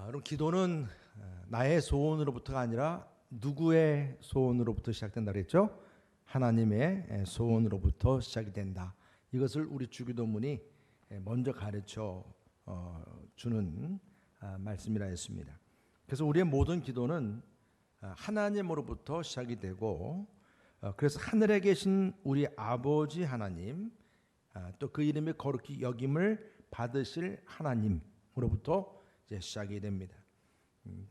여러분, 기도는 나의 소원으로부터가 아니라 누구의 소원으로부터 시작된다 그랬죠? 하나님의 소원으로부터 시작이 된다. 이것을 우리 주기도문이 먼저 가르쳐 주는 말씀이라 했습니다. 그래서 우리의 모든 기도는 하나님으로부터 시작이 되고, 그래서 하늘에 계신 우리 아버지 하나님, 또 그 이름이 거룩히 여김을 받으실 하나님으로부터 이제 시작이 됩니다.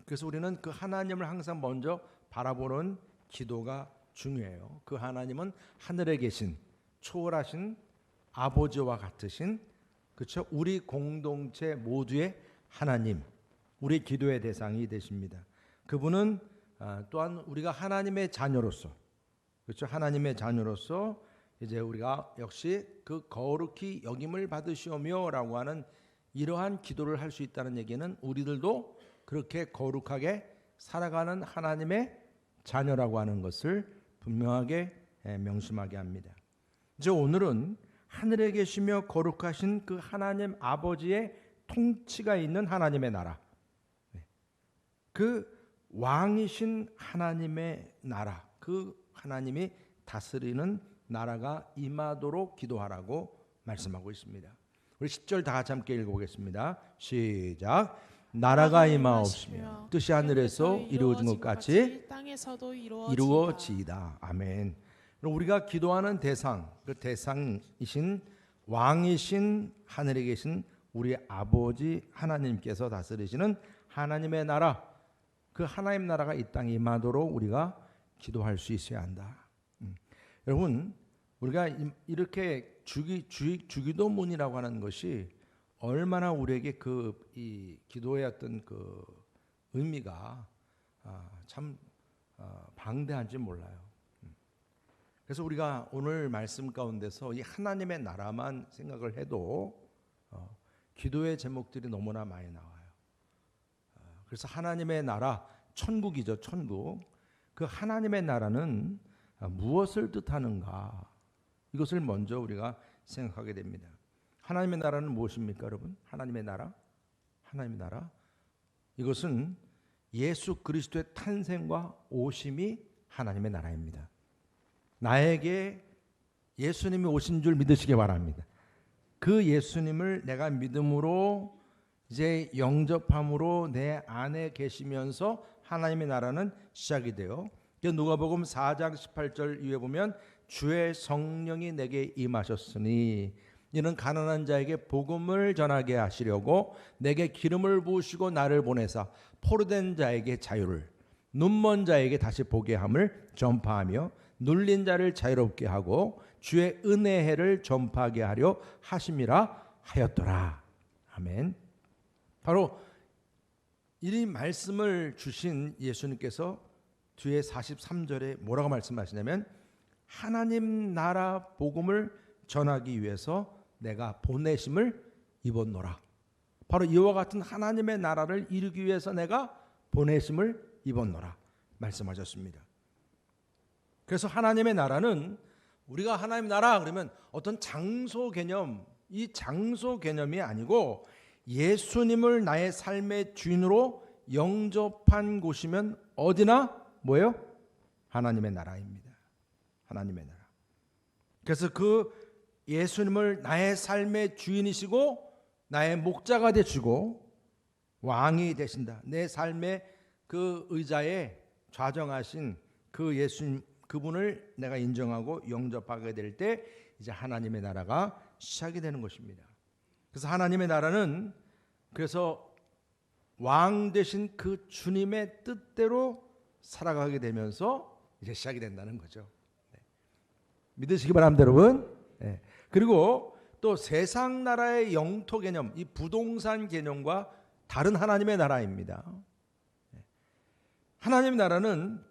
그래서 우리는 그 하나님을 항상 먼저 바라보는 기도가 중요해요. 그 하나님은 하늘에 계신 초월하신 아버지와 같으신, 그렇죠? 우리 공동체 모두의 하나님, 우리 기도의 대상이 되십니다. 그분은 또한 우리가 하나님의 자녀로서, 그렇죠? 하나님의 자녀로서 이제 우리가 역시 그 거룩히 여김을 받으시오며라고 하는 이러한 기도를 할 수 있다는 얘기는 우리들도 그렇게 거룩하게 살아가는 하나님의 자녀라고 하는 것을 분명하게 명심하게 합니다. 이제 오늘은 하늘에 계시며 거룩하신 그 하나님 아버지의 통치가 있는 하나님의 나라, 그 왕이신 하나님의 나라, 그 하나님이 다스리는 나라가 임하도록 기도하라고 말씀하고 있습니다. 우리 10절 다 같이 함께 읽어보겠습니다. 시작. 나라가 임하옵시며 뜻이 하늘에서 이루어진 것 같이 땅에서도 이루어지이다. 아멘. 우리가 기도하는 대상, 그 대상이신 왕이신 하늘에 계신 우리 아버지 하나님께서 다스리시는 하나님의 나라, 그 하나님 나라가 이 땅에 임하도록 우리가 기도할 수 있어야 한다. 여러분, 우리가 이렇게 주기도문이라고 하는 것이 얼마나 우리에게 이 기도의 어떤 그 의미가 참 방대한지 몰라요. 그래서 우리가 오늘 말씀 가운데서 이 하나님의 나라만 생각을 해도 기도의 제목들이 너무나 많이 나와요. 그래서 하나님의 나라, 천국이죠, 천국. 그 하나님의 나라는 무엇을 뜻하는가? 이것을 먼저 우리가 생각하게 됩니다. 하나님의 나라는 무엇입니까, 여러분? 하나님의 나라? 하나님의 나라? 이것은 예수 그리스도의 탄생과 오심이 하나님의 나라입니다. 나에게 예수님이 오신 줄 믿으시기 바랍니다. 그 예수님을 내가 믿음으로 이제 영접함으로 내 안에 계시면서 하나님의 나라는 시작이 돼요. 누가복음 4장 18절 이후에 보면 주의 성령이 내게 임하셨으니 이는 가난한 자에게 복음을 전하게 하시려고 내게 기름을 부으시고 나를 보내사 포로된 자에게 자유를, 눈먼 자에게 다시 보게 함을 전파하며 눌린 자를 자유롭게 하고 주의 은혜의 해를 전파하게 하려 하심이라 하였더라. 아멘. 바로 이 말씀을 주신 예수님께서 뒤에 43절에 뭐라고 말씀하시냐면 하나님 나라 복음을 전하기 위해서 내가 보내심을 입었노라. 바로 이와 같은 하나님의 나라를 이루기 위해서 내가 보내심을 입었노라 말씀하셨습니다. 그래서 하나님의 나라는 우리가 하나님 나라 그러면 어떤 장소 개념, 이 장소 개념이 아니고 예수님을 나의 삶의 주인으로 영접한 곳이면 어디나 뭐예요? 하나님의 나라입니다. 하나님의 나라. 그래서 그 예수님을 나의 삶의 주인이시고 나의 목자가 되시고 왕이 되신다. 내 삶의 그 의자에 좌정하신 그 예수님, 그분을 내가 인정하고 영접하게 될 때 이제 하나님의 나라가 시작이 되는 것입니다. 그래서 하나님의 나라는 그래서 왕 되신 그 주님의 뜻대로 살아가게 되면서 이제 시작이 된다는 거죠. 믿으시기 바랍니다, 여러분. 그리고 또 세상 나라의 영토 개념, 이 부동산 개념과 다른 하나님의 나라입니다. 하나님의 나라는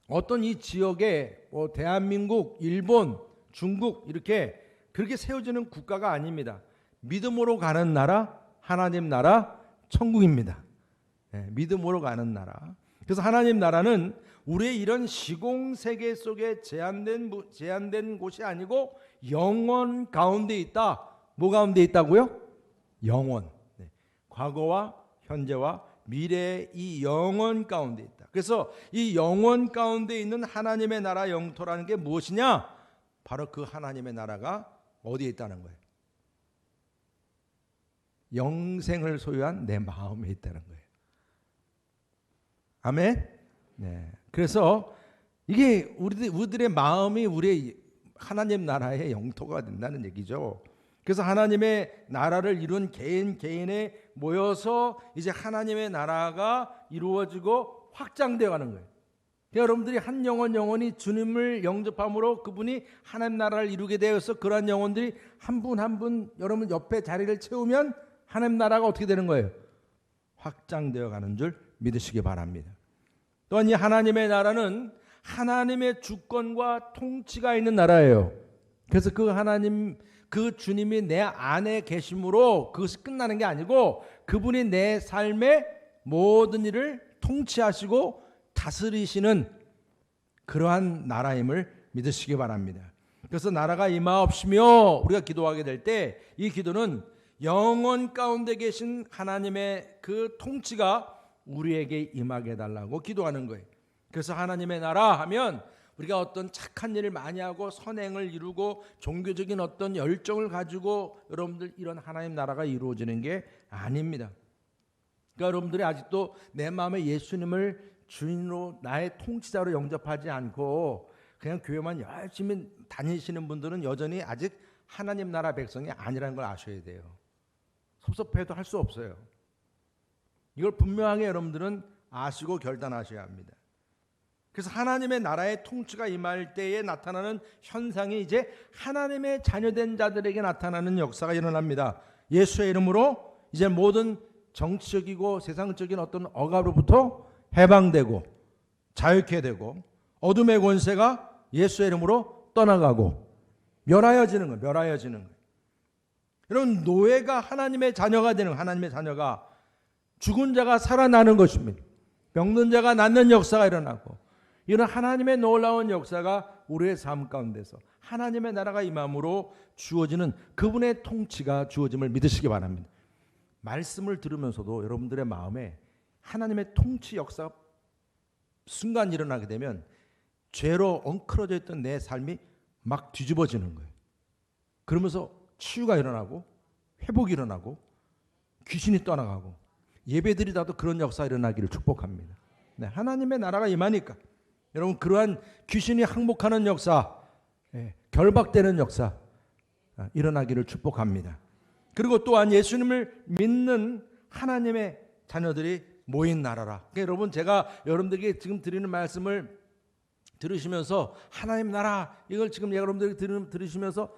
어떤 이 지역에 대한민국, 일본, 중국 이렇게 그렇게 세워지는 국가가 아닙니다. 믿음으로 가는 나라, 하나님 나라, 천국입니다. 믿음으로 가는 나라. 그래서 하나님 나라는 우리의 이런 시공세계 속에 제한된 곳이 아니고 영원 가운데 있다. 뭐 가운데 있다고요? 영원. 과거와 현재와 미래의 이 영원 가운데 있다. 그래서 이 영원 가운데 있는 하나님의 나라 영토라는 게 무엇이냐? 바로 그 하나님의 나라가 어디에 있다는 거예요. 영생을 소유한 내 마음에 있다는 거예요. 아멘. 네. 그래서 이게 우리들의 마음이 우리의 하나님 나라의 영토가 된다는 얘기죠. 그래서 하나님의 나라를 이룬 개인에 모여서 이제 하나님의 나라가 이루어지고 확장되어 가는 거예요. 여러분들이 한 영혼이 주님을 영접함으로 그분이 하나님 나라를 이루게 되어서 그러한 영혼들이 한 분 한 분 여러분 옆에 자리를 채우면 하나님 나라가 어떻게 되는 거예요? 확장되어 가는 줄 믿으시기 바랍니다. 또한 이 하나님의 나라는 하나님의 주권과 통치가 있는 나라예요. 그래서 그 하나님, 그 주님이 내 안에 계심으로 그것이 끝나는 게 아니고 그분이 내 삶의 모든 일을 통치하시고 다스리시는 그러한 나라임을 믿으시기 바랍니다. 그래서 나라가 임하옵시며 우리가 기도하게 될 때 이 기도는 영원 가운데 계신 하나님의 그 통치가 우리에게 임하게 해달라고 기도하는 거예요. 그래서 하나님의 나라 하면 우리가 어떤 착한 일을 많이 하고 선행을 이루고 종교적인 어떤 열정을 가지고 여러분들 이런 하나님 나라가 이루어지는 게 아닙니다. 그러니까 여러분들이 아직도 내 마음에 예수님을 주인으로 나의 통치자로 영접하지 않고 그냥 교회만 열심히 다니시는 분들은 여전히 아직 하나님 나라 백성이 아니라는 걸 아셔야 돼요. 섭섭해도 할 수 없어요. 이걸 분명하게 여러분들은 아시고 결단하셔야 합니다. 그래서 하나님의 나라의 통치가 임할 때에 나타나는 현상이 이제 하나님의 자녀된 자들에게 나타나는 역사가 일어납니다. 예수의 이름으로 이제 모든 정치적이고 세상적인 어떤 억압으로부터 해방되고 자유케 되고 어둠의 권세가 예수의 이름으로 떠나가고 멸하여지는 거예요. 멸하여지는 거예요. 여러분 노예가 하나님의 자녀가 되는 하나님의 자녀가 죽은 자가 살아나는 것입니다. 병든 자가 낫는 역사가 일어나고 이런 하나님의 놀라운 역사가 우리의 삶 가운데서 하나님의 나라가 임함으로 주어지는 그분의 통치가 주어짐을 믿으시기 바랍니다. 말씀을 들으면서도 여러분들의 마음에 하나님의 통치 역사가 순간 일어나게 되면 죄로 엉클어져 있던 내 삶이 막 뒤집어지는 거예요. 그러면서 치유가 일어나고 회복이 일어나고 귀신이 떠나가고 예배드리다도 그런 역사가 일어나기를 축복합니다. 네, 하나님의 나라가 임하니까 여러분 그러한 귀신이 항복하는 역사, 결박되는 역사 일어나기를 축복합니다. 그리고 또한 예수님을 믿는 하나님의 자녀들이 모인 나라라. 그러니까 여러분 제가 여러분들에게 지금 드리는 말씀을 들으시면서 하나님 나라 이걸 지금 여러분들이 들으시면서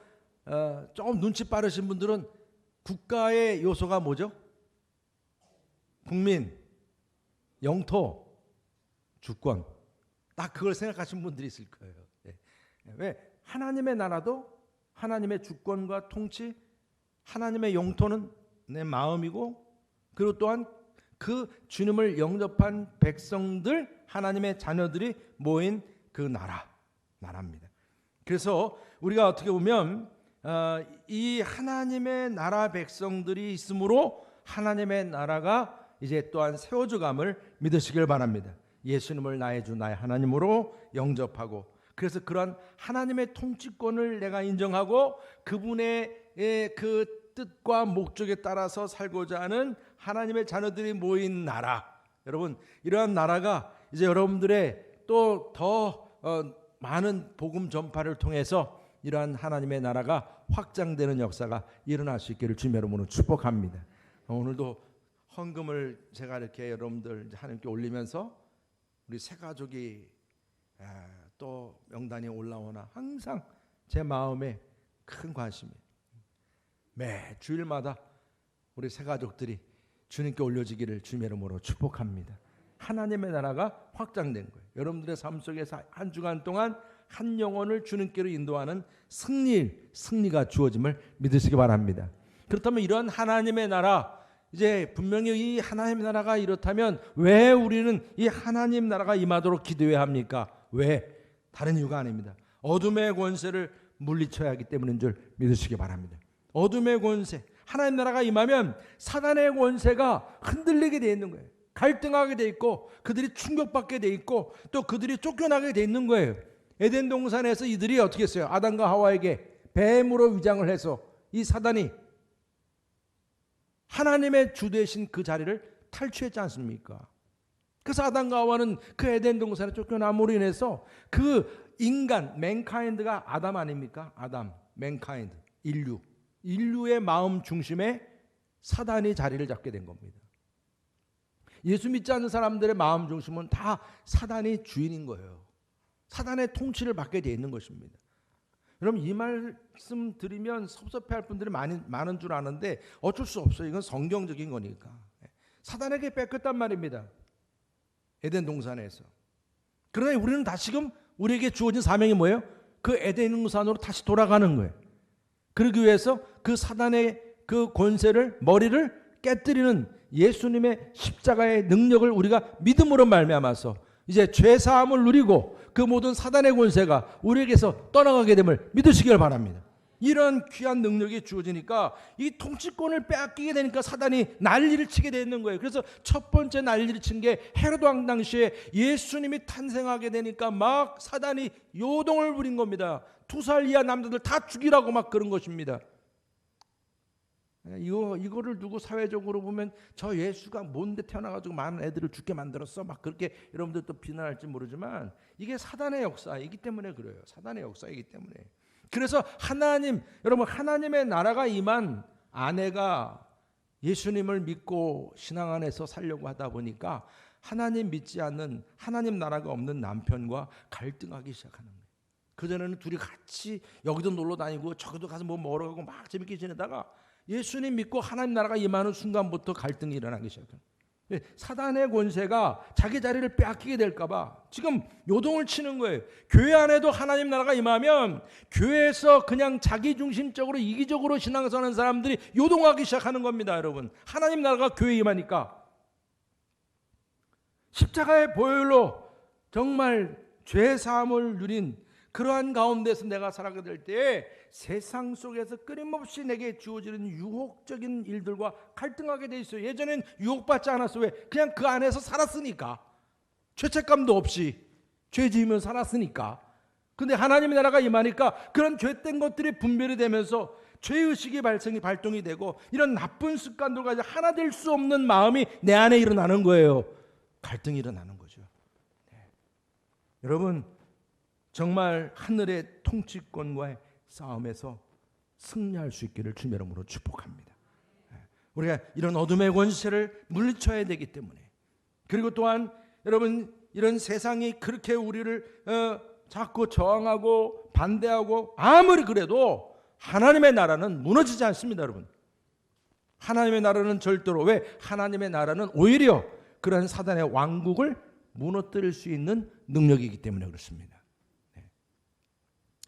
조금 눈치 빠르신 분들은 국가의 요소가 뭐죠? 국민, 영토, 주권. 딱 그걸 생각하시는 분들이 있을 거예요. 왜? 하나님의 나라도 하나님의 주권과 통치, 하나님의 영토는 내 마음이고 그리고 또한 그 주님을 영접한 백성들, 하나님의 자녀들이 모인 그 나라입니다. 그래서 우리가 어떻게 보면 이 하나님의 나라 백성들이 있으므로 하나님의 나라가 이제 또한 세워져감을 믿으시길 바랍니다. 예수님을 나의 주 나의 하나님으로 영접하고 그래서 그런 하나님의 통치권을 내가 인정하고 그분의 그 뜻과 목적에 따라서 살고자 하는 하나님의 자녀들이 모인 나라. 여러분 이러한 나라가 이제 여러분들의 또 더 많은 복음 전파를 통해서 이러한 하나님의 나라가 확장되는 역사가 일어날 수 있기를 주님 여러분으로 축복합니다. 오늘도 헌금을 제가 이렇게 여러분들 하나님께 올리면서 우리 새 가족이 또 명단이 올라오나 항상 제 마음에 큰 관심이에요. 매 주일마다 우리 새 가족들이 주님께 올려지기를 주님의 이름으로 축복합니다. 하나님의 나라가 확장된 거예요. 여러분들의 삶 속에서 한 주간 동안 한 영혼을 주님께로 인도하는 승리가 주어짐을 믿으시기 바랍니다. 그렇다면 이런 하나님의 나라 이제 분명히 이 하나님의 나라가 이렇다면 왜 우리는 이 하나님 나라가 임하도록 기도해야 합니까? 왜? 다른 이유가 아닙니다. 어둠의 권세를 물리쳐야 하기 때문인 줄 믿으시기 바랍니다. 어둠의 권세, 하나님 나라가 임하면 사단의 권세가 흔들리게 되어 있는 거예요. 갈등하게 돼 있고 그들이 충격받게 돼 있고 또 그들이 쫓겨나게 돼 있는 거예요. 에덴 동산에서 이들이 어떻게 했어요? 아담과 하와에게 뱀으로 위장을 해서 이 사단이 하나님의 주 되신 그 자리를 탈취했지 않습니까? 그래서 아담과 하와는 그 에덴 동산에 쫓겨남으로 인해서 그 인간, 맨카인드가 아담 아닙니까? 아담, 맨카인드, 인류의 마음 중심에 사단이 자리를 잡게 된 겁니다. 예수 믿지 않는 사람들의 마음 중심은 다 사단이 주인인 거예요. 사단의 통치를 받게 되어 있는 것입니다. 여러분 이 말씀 드리면 섭섭해할 분들이 많은 줄 아는데 어쩔 수 없어요. 이건 성경적인 거니까. 사단에게 뺏겼단 말입니다. 에덴 동산에서. 그러나 우리는 다시금 우리에게 주어진 사명이 뭐예요? 그 에덴 동산으로 다시 돌아가는 거예요. 그러기 위해서 그 사단의 그 권세를 머리를 깨뜨리는 예수님의 십자가의 능력을 우리가 믿음으로 말미암아서 이제 죄사함을 누리고 그 모든 사단의 권세가 우리에게서 떠나가게 됨을 믿으시길 바랍니다. 이런 귀한 능력이 주어지니까 이 통치권을 빼앗기게 되니까 사단이 난리를 치게 되는 거예요. 그래서 첫 번째 난리를 친 게 헤로드 왕 당시에 예수님이 탄생하게 되니까 막 사단이 요동을 부린 겁니다. 2살 이하 남자들 다 죽이라고 막 그런 것입니다. 이거를 두고 사회적으로 보면 저 예수가 뭔데 태어나가지고 많은 애들을 죽게 만들었어 막 그렇게 여러분들 또 비난할지 모르지만 이게 사단의 역사이기 때문에 그래요. 사단의 역사이기 때문에. 그래서 여러분 하나님의 나라가 임한 아내가 예수님을 믿고 신앙 안에서 살려고 하다 보니까 하나님 믿지 않는 하나님 나라가 없는 남편과 갈등하기 시작하는 거예요. 그전에는 둘이 같이 여기도 놀러 다니고 저기도 가서 뭐 먹으러 가고 막 재밌게 지내다가 예수님 믿고 하나님 나라가 임하는 순간부터 갈등이 일어나기 시작해요. 사단의 권세가 자기 자리를 빼앗기게 될까 봐 지금 요동을 치는 거예요. 교회 안에도 하나님 나라가 임하면 교회에서 그냥 자기중심적으로 이기적으로 신앙생활하는 사람들이 요동하기 시작하는 겁니다. 여러분 하나님 나라가 교회에 임하니까 십자가의 보혈로 정말 죄사함을 누린 그러한 가운데서 내가 살아가게 될 때에 세상 속에서 끊임없이 내게 주어지는 유혹적인 일들과 갈등하게 돼 있어요. 예전엔 유혹받지 않았어요. 왜? 그냥 그 안에서 살았으니까. 죄책감도 없이 죄 지으면 살았으니까. 근데 하나님의 나라가 임하니까 그런 죄된 것들이 분별이 되면서 죄의식이 발동이 되고 이런 나쁜 습관들과 이제 하나 될 수 없는 마음이 내 안에 일어나는 거예요. 갈등이 일어나는 거죠. 네. 여러분 정말 하늘의 통치권과의 싸움에서 승리할 수 있기를 주님의 이름으로 축복합니다. 우리가 이런 어둠의 권세를 물리쳐야 되기 때문에 그리고 또한 여러분 이런 세상이 그렇게 우리를 자꾸 저항하고 반대하고 아무리 그래도 하나님의 나라는 무너지지 않습니다. 여러분 하나님의 나라는 절대로 왜? 하나님의 나라는 오히려 그런 사단의 왕국을 무너뜨릴 수 있는 능력이기 때문에 그렇습니다.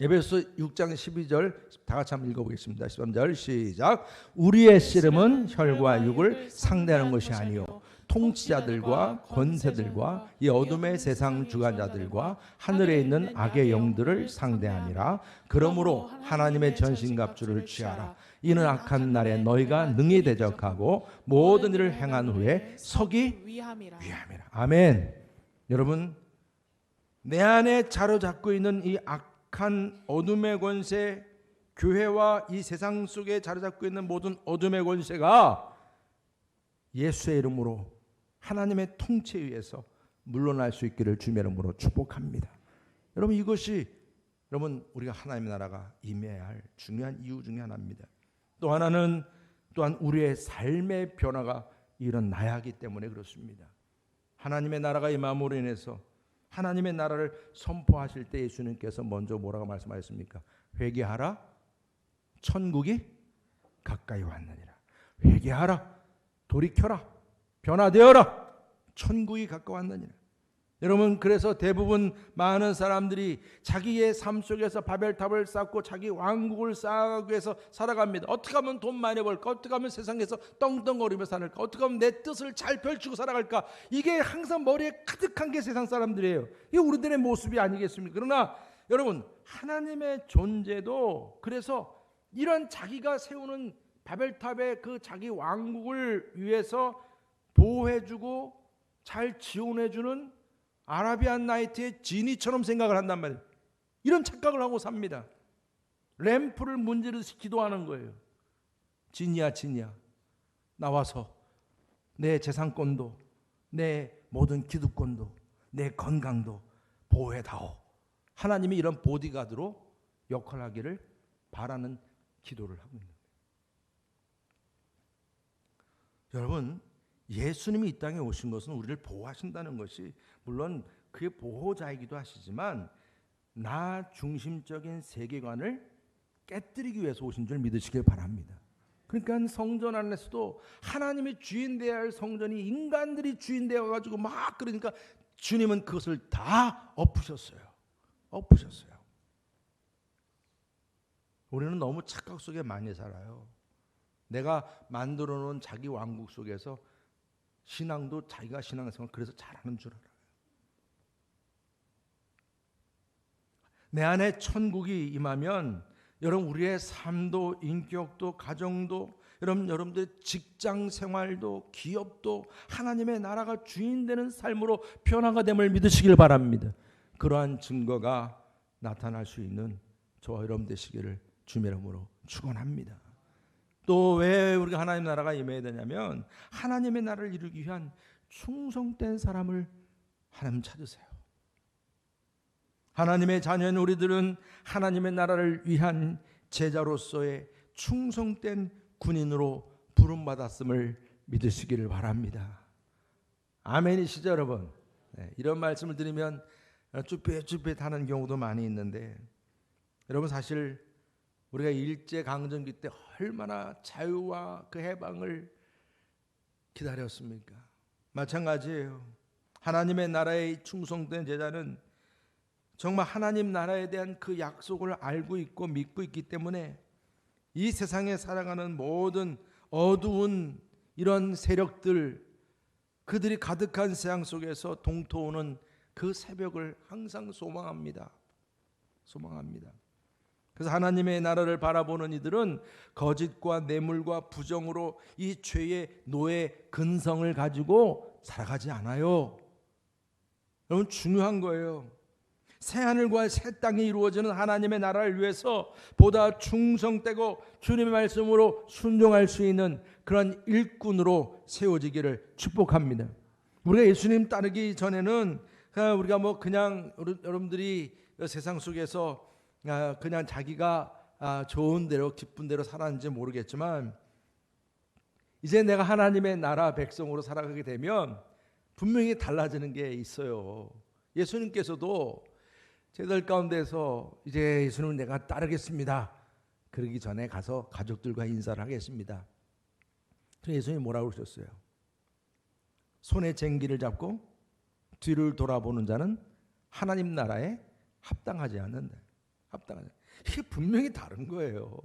에베소 6장 12절 다 같이 한번 읽어보겠습니다. 13절 시작. 우리의 씨름은 혈과 육을 상대하는 것이 아니요 통치자들과 권세들과 이 어둠의 세상 주관자들과 하늘에 있는 악의 영들을 상대하니라. 그러므로 하나님의 전신갑주를 취하라. 이는 악한 날에 너희가 능히 대적하고 모든 일을 행한 후에 서기 위함이라. 아멘. 여러분 내 안에 자로잡고 있는 이 악한 어둠의 권세, 교회와 이 세상 속에 자리잡고 있는 모든 어둠의 권세가 예수의 이름으로 하나님의 통치에 의해서 물러날 수 있기를 주님의 이름으로 축복합니다. 여러분 이것이 여러분 우리가 하나님의 나라가 임해야 할 중요한 이유 중에 하나입니다. 또 하나는 또한 우리의 삶의 변화가 일어나야 하기 때문에 그렇습니다. 하나님의 나라가 임함으로 인해서 하나님의 나라를 선포하실 때 예수님께서 먼저 뭐라고 말씀하셨습니까? 회개하라, 천국이 가까이 왔느니라. 회개하라, 돌이켜라, 변화되어라, 천국이 가까웠느니라. 여러분 그래서 대부분 많은 사람들이 자기의 삶 속에서 바벨탑을 쌓고 자기 왕국을 쌓기 위해서 살아갑니다. 어떻게 하면 돈 많이 벌까? 어떻게 하면 세상에서 떵떵거리며 살까? 어떻게 하면 내 뜻을 잘 펼치고 살아갈까? 이게 항상 머리에 가득한 게 세상 사람들이에요. 이게 우리들의 모습이 아니겠습니까? 그러나 여러분 하나님의 존재도 그래서 이런 자기가 세우는 바벨탑의 그 자기 왕국을 위해서 보호해주고 잘 지원해주는 아라비안 나이트의 지니처럼 생각을 한단 말이에요. 이런 착각을 하고 삽니다. 램프를 문지르듯이 기도하는 거예요. 지니야, 지니야, 나와서 내 재산권도, 내 모든 기득권도, 내 건강도 보호해다오. 하나님이 이런 보디가드로 역할하기를 바라는 기도를 하고 있는 거예요. 여러분, 예수님이 이 땅에 오신 것은 우리를 보호하신다는 것이 물론 그의 보호자이기도 하시지만 나 중심적인 세계관을 깨뜨리기 위해서 오신 줄 믿으시길 바랍니다. 그러니까 성전 안에서도 하나님이 주인 되어야 할 성전이 인간들이 주인 되어가지고 막 그러니까 주님은 그것을 다 엎으셨어요. 엎으셨어요. 우리는 너무 착각 속에 많이 살아요. 내가 만들어 놓은 자기 왕국 속에서 신앙도 자기가 신앙생활 그래서 잘하는 줄 알아요. 내 안에 천국이 임하면 여러분 우리의 삶도 인격도 가정도 여러분들의 직장 생활도 기업도 하나님의 나라가 주인되는 삶으로 변화가 됨을 믿으시길 바랍니다. 그러한 증거가 나타날 수 있는 저와 여러분 되시기를 주님의 이름으로 축원합니다. 또 왜 우리가 하나님 나라가 임해야 되냐면 하나님의 나라를 이루기 위한 충성된 사람을 하나님 찾으세요. 하나님의 자녀인 우리들은 하나님의 나라를 위한 제자로서의 충성된 군인으로 부름받았음을 믿으시기를 바랍니다. 아멘이시죠 여러분? 네, 이런 말씀을 드리면 쭈뼛쭈뼛하는 경우도 많이 있는데 여러분 사실 우리가 일제강점기 때 얼마나 자유와 그 해방을 기다렸습니까? 마찬가지예요. 하나님의 나라에 충성된 제자는 정말 하나님 나라에 대한 그 약속을 알고 있고 믿고 있기 때문에 이 세상에 살아가는 모든 어두운 이런 세력들 그들이 가득한 세상 속에서 동토하는 그 새벽을 항상 소망합니다. 소망합니다. 그래서 하나님의 나라를 바라보는 이들은 거짓과 뇌물과 부정으로 이 죄의 노예 근성을 가지고 살아가지 않아요. 여러분 중요한 거예요. 새하늘과 새 땅이 이루어지는 하나님의 나라를 위해서 보다 충성되고 주님의 말씀으로 순종할 수 있는 그런 일꾼으로 세워지기를 축복합니다. 우리가 예수님 따르기 전에는 우리가 뭐 그냥 여러분들이 세상 속에서 그냥 자기가 좋은 대로 기쁜 대로 살았는지 모르겠지만 이제 내가 하나님의 나라 백성으로 살아가게 되면 분명히 달라지는 게 있어요. 예수님께서도 제자들 가운데서 이제 예수님을 내가 따르겠습니다. 그러기 전에 가서 가족들과 인사를 하겠습니다. 그래서 예수님이 뭐라고 그러셨어요? 손에 쟁기를 잡고 뒤를 돌아보는 자는 하나님 나라에 합당하지 않는다. 합당하지. 이게 분명히 다른 거예요.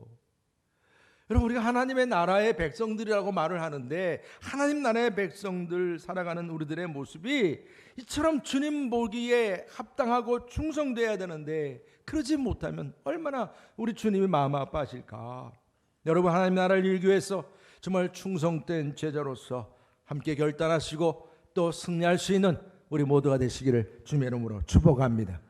여러분 우리가 하나님의 나라의 백성들이라고 말을 하는데 하나님 나라의 백성들 살아가는 우리들의 모습이 이처럼 주님 보기에 합당하고 충성돼야 되는데 그러지 못하면 얼마나 우리 주님이 마음 아파하실까. 여러분 하나님 나라를 이루기 위해서 정말 충성된 제자로서 함께 결단하시고 또 승리할 수 있는 우리 모두가 되시기를 주님의 이름으로 축복합니다.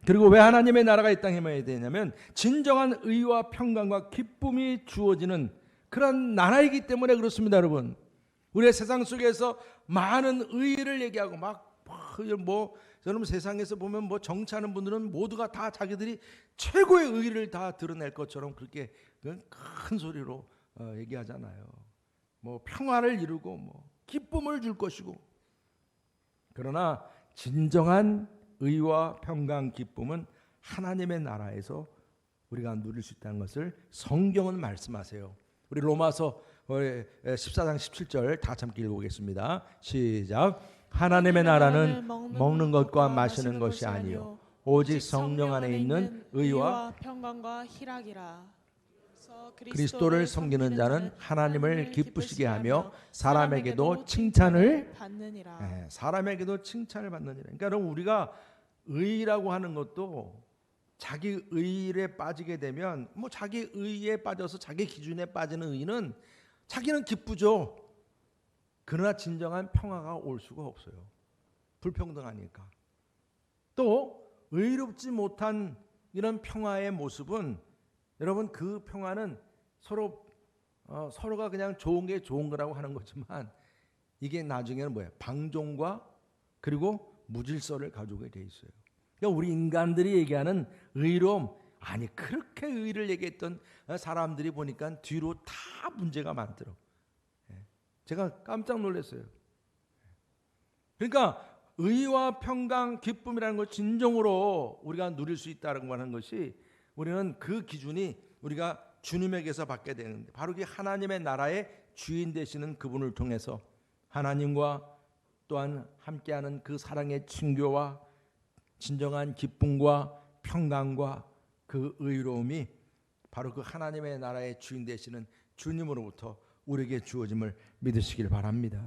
그리고 왜 하나님의 나라가 이 땅에 임해야 되냐면 진정한 의와 평강과 기쁨이 주어지는 그런 나라이기 때문에 그렇습니다. 여러분 우리의 세상 속에서 많은 의를 얘기하고 여러분 세상에서 보면 뭐 정치하는 분들은 모두가 다 자기들이 최고의 의를 다 드러낼 것처럼 그렇게 큰 소리로 얘기하잖아요. 뭐 평화를 이루고 뭐 기쁨을 줄 것이고 그러나 진정한 의와 평강 기쁨은 하나님의 나라에서 우리가 누릴 수 있다는 것을 성경은 말씀하세요. 우리 로마서 14장 17절 다 함께 읽어보겠습니다. 시작. 하나님의 나라는 먹는 것과 마시는 것이 아니요 오직 성령 안에 있는 의와 평강과 희락이라. 그리스도를 섬기는 자는 하나님을 기쁘시게 하며 사람에게도 칭찬을 받느니라. 사람에게도 칭찬을 받느니라. 그러니까 여러분 우리가 의라고 하는 것도 자기 의에 빠지게 되면 뭐 자기 의에 빠져서 자기 기준에 빠지는 의는 자기는 기쁘죠. 그러나 진정한 평화가 올 수가 없어요. 불평등하니까. 또 의롭지 못한 이런 평화의 모습은 여러분 그 평화는 서로가 그냥 좋은 게 좋은 거라고 하는 거지만 이게 나중에는 뭐예요? 방종과 그리고 무질서를 가져오게 돼 있어요. 그러니까 우리 인간들이 얘기하는 의로움, 아니 그렇게 의를 얘기했던 사람들이 보니까 뒤로 다 문제가 많더라고요. 제가 깜짝 놀랐어요. 그러니까 의와 평강, 기쁨이라는 걸 진정으로 우리가 누릴 수 있다는 하는 것이 우리는 그 기준이 우리가 주님에게서 받게 되는데 바로 이 하나님의 나라의 주인 되시는 그분을 통해서 하나님과 또한 함께하는 그 사랑의 친교와 진정한 기쁨과 평강과 그 의로움이 바로 그 하나님의 나라의 주인 되시는 주님으로부터 우리에게 주어짐을 믿으시길 바랍니다.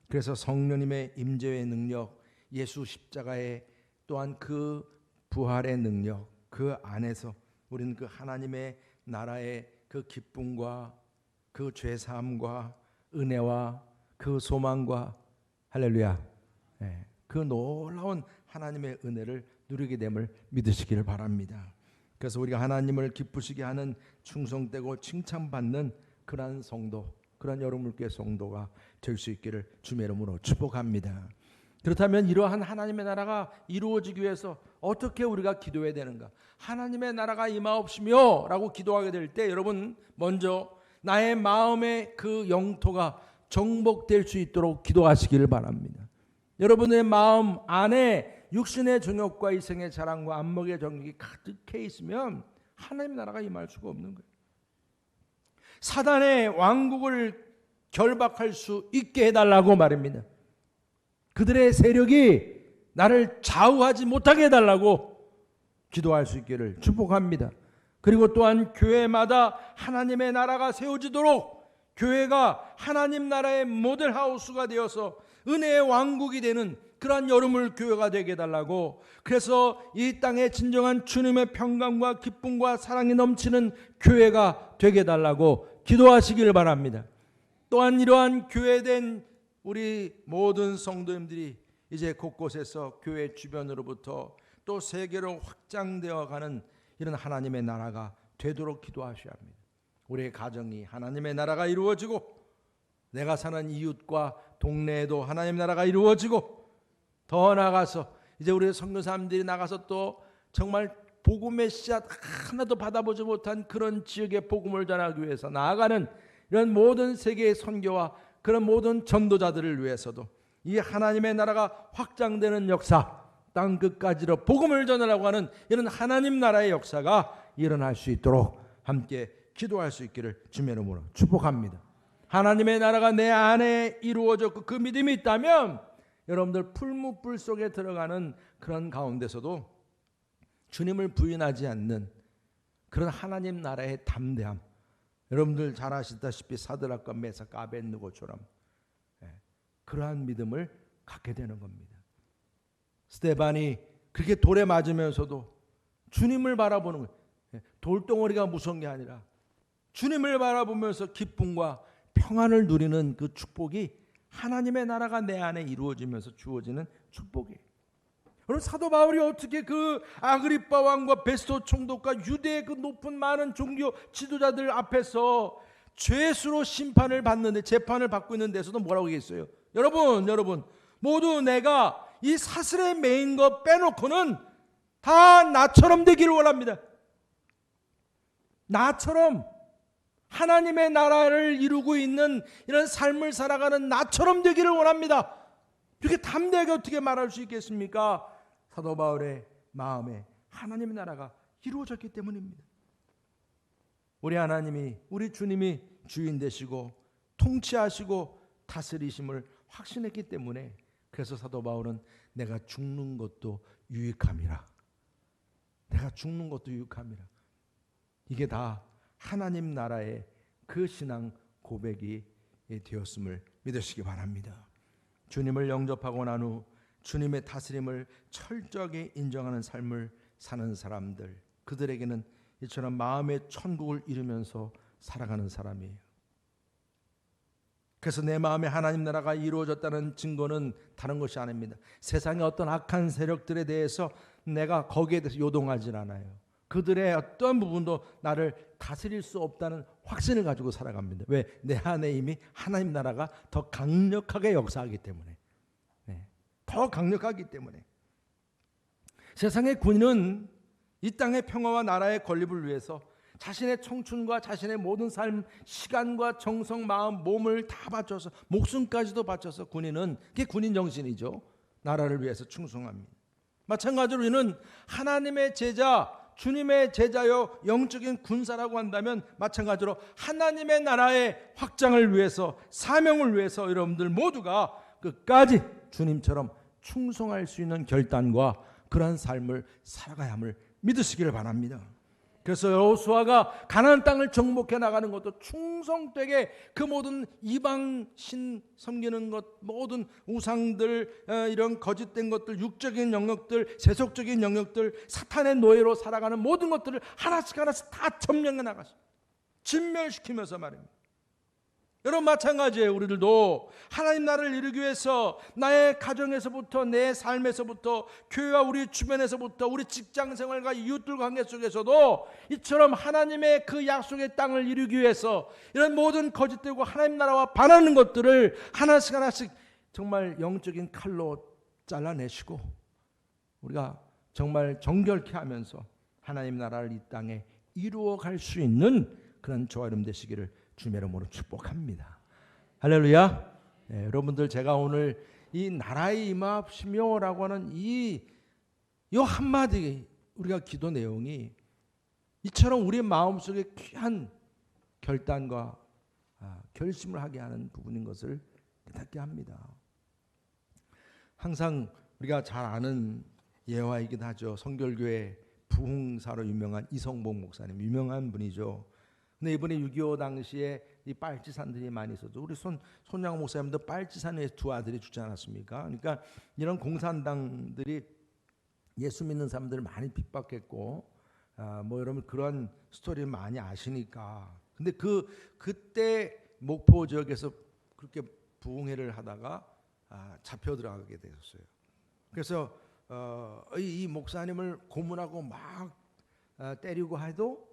그래서 성령님의 임재의 능력, 예수 십자가의 또한 그 부활의 능력, 그 안에서 우리는 그 하나님의 나라의 그 기쁨과 그 죄사함과 은혜와 그 소망과 할렐루야, 그 놀라운 하나님의 은혜를 누리게 됨을 믿으시기를 바랍니다. 그래서 우리가 하나님을 기쁘시게 하는 충성되고 칭찬받는 그러한 성도, 그런 여러분께 성도가 될 수 있기를 주의 이름으로 축복합니다. 그렇다면 이러한 하나님의 나라가 이루어지기 위해서 어떻게 우리가 기도해야 되는가? 하나님의 나라가 임하옵시며 라고 기도하게 될 때 여러분 먼저 나의 마음의 그 영토가 정복될 수 있도록 기도하시기를 바랍니다. 여러분의 마음 안에 육신의 정욕과 이생의 자랑과 안목의 정욕이 가득해 있으면 하나님의 나라가 임할 수가 없는 거예요. 사단의 왕국을 결박할 수 있게 해달라고 말입니다. 그들의 세력이 나를 좌우하지 못하게 해달라고 기도할 수 있기를 축복합니다. 그리고 또한 교회마다 하나님의 나라가 세워지도록 교회가 하나님 나라의 모델하우스가 되어서 은혜의 왕국이 되는 그러한 여러분 교회가 되게 해달라고, 그래서 이 땅에 진정한 주님의 평강과 기쁨과 사랑이 넘치는 교회가 되게 해달라고 기도하시기를 바랍니다. 또한 이러한 교회된 우리 모든 성도님들이 이제 곳곳에서 교회 주변으로부터 또 세계로 확장되어 가는 이런 하나님의 나라가 되도록 기도하셔야 합니다. 우리의 가정이 하나님의 나라가 이루어지고 내가 사는 이웃과 동네에도 하나님의 나라가 이루어지고 더 나아가서 이제 우리 선교사님들이 나가서 또 정말 복음의 씨앗 하나도 받아보지 못한 그런 지역에 복음을 전하기 위해서 나아가는 이런 모든 세계의 선교와 그런 모든 전도자들을 위해서도 이 하나님의 나라가 확장되는 역사, 땅 끝까지로 복음을 전하라고 하는 이런 하나님 나라의 역사가 일어날 수 있도록 함께 기도할 수 있기를 주의 이름으로 축복합니다. 하나님의 나라가 내 안에 이루어졌고 그 믿음이 있다면 여러분들 풀무불 속에 들어가는 그런 가운데서도 주님을 부인하지 않는 그런 하나님 나라의 담대함, 여러분들 잘 아시다시피 사드락과 메삭과 아벳느고처럼 그러한 믿음을 갖게 되는 겁니다. 스데반이 그렇게 돌에 맞으면서도 주님을 바라보는 거예요. 돌덩어리가 무서운 게 아니라 주님을 바라보면서 기쁨과 평안을 누리는 그 축복이 하나님의 나라가 내 안에 이루어지면서 주어지는 축복이에요. 그럼 사도 바울이 어떻게 그 아그리빠 왕과 베스토 총독과 유대의 그 높은 많은 종교 지도자들 앞에서 죄수로 심판을 받는데 재판을 받고 있는 데서도 뭐라고 얘기했어요? 여러분 모두 내가 이 사슬에 매인 거 빼놓고는 다 나처럼 되기를 원합니다. 나처럼 하나님의 나라를 이루고 있는 이런 삶을 살아가는 나처럼 되기를 원합니다. 이렇게 담대하게 어떻게 말할 수 있겠습니까? 사도 바울의 마음에 하나님의 나라가 이루어졌기 때문입니다. 우리 하나님이, 우리 주님이 주인 되시고 통치하시고 다스리심을 확신했기 때문에, 그래서 사도 바울은 내가 죽는 것도 유익함이라, 내가 죽는 것도 유익함이라, 이게 다 하나님 나라의 그 신앙 고백이 되었음을 믿으시기 바랍니다. 주님을 영접하고 난 후 주님의 다스림을 철저하게 인정하는 삶을 사는 사람들, 그들에게는 이처럼 마음의 천국을 이루면서 살아가는 사람이에요. 그래서 내 마음에 하나님 나라가 이루어졌다는 증거는 다른 것이 아닙니다. 세상의 어떤 악한 세력들에 대해서 내가 거기에 대해서 요동하진 않아요. 그들의 어떤 부분도 나를 다스릴 수 없다는 확신을 가지고 살아갑니다. 왜? 내 안에 이미 하나님 나라가 더 강력하게 역사하기 때문에. 더 강력하기 때문에. 세상의 군인은 이 땅의 평화와 나라의 건립을 위해서 자신의 청춘과 자신의 모든 삶, 시간과 정성, 마음, 몸을 다 바쳐서, 목숨까지도 바쳐서 군인은, 그게 군인 정신이죠. 나라를 위해서 충성합니다. 마찬가지로 우리는 하나님의 제자, 주님의 제자요 영적인 군사라고 한다면 마찬가지로 하나님의 나라의 확장을 위해서, 사명을 위해서 여러분들 모두가 끝까지 주님처럼 충성할 수 있는 결단과 그러한 삶을 살아가야 함을 믿으시기를 바랍니다. 그래서 여호수아가 가나안 땅을 정복해 나가는 것도 충성되게 그 모든 이방 신 섬기는 것, 모든 우상들, 이런 거짓된 것들, 육적인 영역들, 세속적인 영역들, 사탄의 노예로 살아가는 모든 것들을 하나씩 하나씩 다 점령해 나갔습니다. 진멸시키면서 말입니다. 여러분 마찬가지예요. 우리들도 하나님 나라를 이루기 위해서 나의 가정에서부터, 내 삶에서부터, 교회와 우리 주변에서부터, 우리 직장생활과 이웃들 관계 속에서도 이처럼 하나님의 그 약속의 땅을 이루기 위해서 이런 모든 거짓되고 하나님 나라와 반하는 것들을 하나씩 하나씩 정말 영적인 칼로 잘라내시고 우리가 정말 정결케 하면서 하나님 나라를 이 땅에 이루어갈 수 있는 그런 저와 여러분 되시기를 주님의 이름으로 축복합니다. 할렐루야. 여러분들 제가 오늘 이 나라에 임하시며라고 하는 이 한마디 우리가 기도 내용이 이처럼 우리 마음속에 귀한 결단과 결심을 하게 하는 부분인 것을 깨닫게 합니다. 항상 우리가 잘 아는 예화이긴 하죠. 성결교회 부흥사로 유명한 이성봉 목사님, 유명한 분이죠. 근데 이번에 6.25 당시에 이 빨치산들이 많이 있었죠. 우리 손양 목사님도 빨치산에 두 아들이 죽지 않았습니까? 그러니까 이런 공산당들이 예수 믿는 사람들을 많이 핍박했고, 뭐 여러분 그런 스토리 많이 아시니까. 근데 그때 목포 지역에서 그렇게 부흥회를 하다가 잡혀 들어가게 되었어요. 그래서 이 목사님을 고문하고 막 때리고 해도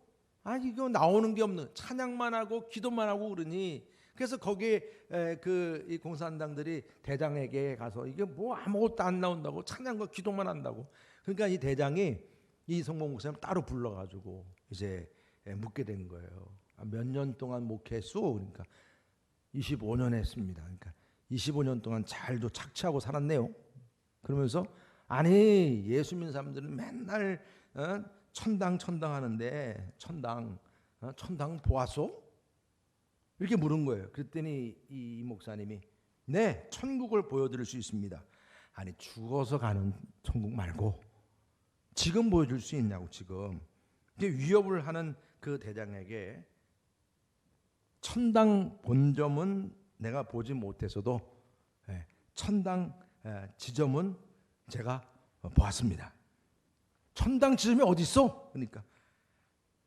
이거 나오는 게 없는, 찬양만 하고 기도만 하고 그러니, 그래서 거기에 이 공산당들이 대장에게 가서 이게 뭐 아무것도 안 나온다고, 찬양과 기도만 한다고. 그러니까 이 대장이 이 성봉 목사님 따로 불러가지고 이제 묻게 된 거예요. 몇 년 동안 목회수? 그러니까 25년 했습니다. 그러니까 25년 동안 잘도 착취하고 살았네요. 그러면서 아니 예수 믿는 사람들은 맨날 천당 하는데 천당 보았소? 이렇게 물은 거예요. 그랬더니 이 목사님이 네, 천국을 보여드릴 수 있습니다. 아니 죽어서 가는 천국 말고 지금 보여줄 수 있냐고. 지금 위협을 하는 그 대장에게 천당 본점은 내가 보지 못해서도 천당 지점은 제가 보았습니다. 천당 지점이 어디 있어? 그러니까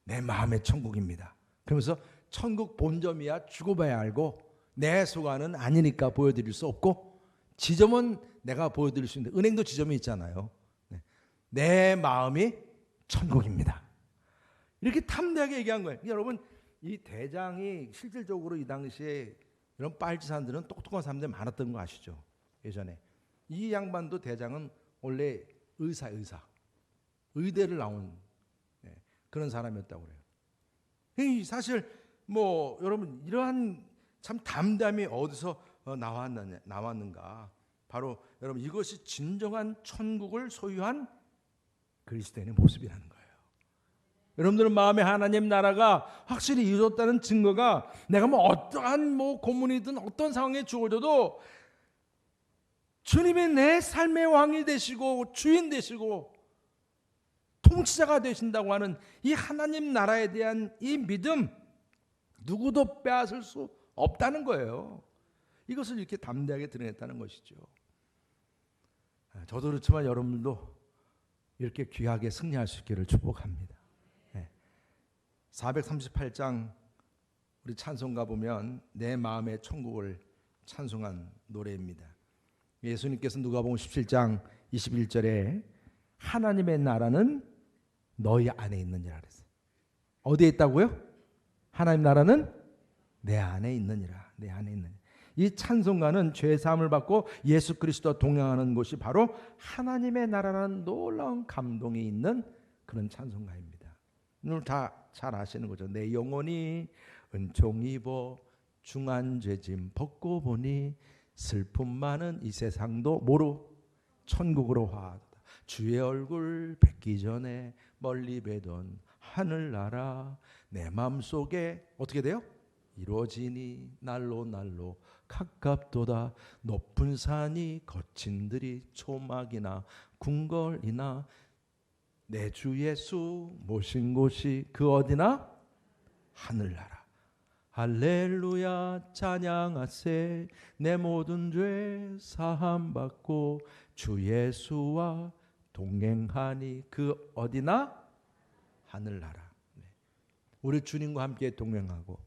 내 마음의 천국입니다. 그러면서 천국 본점이야 죽어봐야 알고 내 소관은 아니니까 보여드릴 수 없고 지점은 내가 보여드릴 수 있는데, 은행도 지점이 있잖아요. 내 마음이 천국입니다. 이렇게 탐대하게 얘기한 거예요. 여러분 이 대장이 실질적으로 이 당시에 이런 빨치산들은 똑똑한 사람들이 많았던 거 아시죠? 예전에 이 양반도 대장은 원래 의대를 나온 그런 사람이었다고 그래요. 사실 뭐 여러분 이러한 참 담담이 어디서 나왔는가? 바로 여러분 이것이 진정한 천국을 소유한 그리스도인의 모습이라는 거예요. 여러분들은 마음에 하나님 나라가 확실히 이루어졌다는 증거가 내가 뭐 어떠한 뭐 고문이든 어떤 상황에 주어져도 주님이 내 삶의 왕이 되시고 주인 되시고 통치자가 되신다고 하는 이 하나님 나라에 대한 이 믿음, 누구도 빼앗을 수 없다는 거예요. 이것을 이렇게 담대하게 드러냈다는 것이죠. 저도 그렇지만 여러분도 이렇게 귀하게 승리할 수 있기를 축복합니다. 438장 우리 찬송가 보면 내 마음의 천국을 찬송한 노래입니다. 예수님께서 누가복음 17장 21절에 하나님의 나라는 너희 안에 있느니라 그랬어요. 어디에 있다고요? 하나님 나라는 내 안에 있느니라. 내 안에 있느니라. 이 찬송가는 죄사함을 받고 예수 그리스도와 동행하는 곳이 바로 하나님의 나라라는 놀라운 감동이 있는 그런 찬송가입니다. 오늘 다 잘 아시는 거죠. 내 영혼이 은총 입어 중한 죄짐 벗고 보니 슬픔 많은 이 세상도 뭐로 천국으로 화하도다. 주의 얼굴 뵙기 전에 멀리 뵈던 하늘나라 내 마음속에 어떻게 돼요? 이루어지니 날로 날로 가깝도다. 높은 산이 거친 들이 초막이나 궁궐이나 내 주 예수 모신 곳이 그 어디나 하늘나라. 할렐루야 찬양하세. 내 모든 죄 사함 받고 주 예수와 동행하니 그 어디나 하늘나라. 우리 주님과 함께 동행하고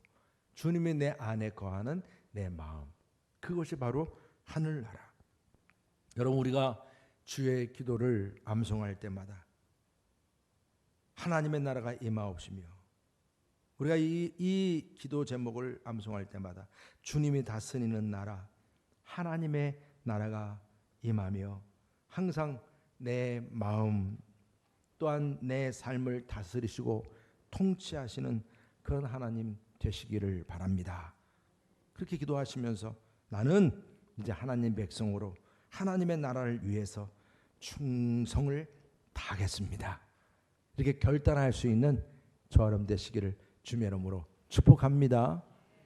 주님이 내 안에 거하는 내 마음, 그것이 바로 하늘나라. 여러분, 우리가 주의 기도를 암송할 때마다 하나님의 나라가 임하옵시며, 우리가 이 기도 제목을 암송할 때마다 주님이 다스리는 나라, 하나님의 나라가 임하며 항상 내 마음 또한 내 삶을 다스리시고 통치하시는 그런 하나님 되시기를 바랍니다. 그렇게 기도하시면서 나는 이제 하나님 백성으로 하나님의 나라를 위해서 충성을 다하겠습니다, 이렇게 결단할 수 있는 저와 여러분 되시기를 주의 이름으로 축복합니다.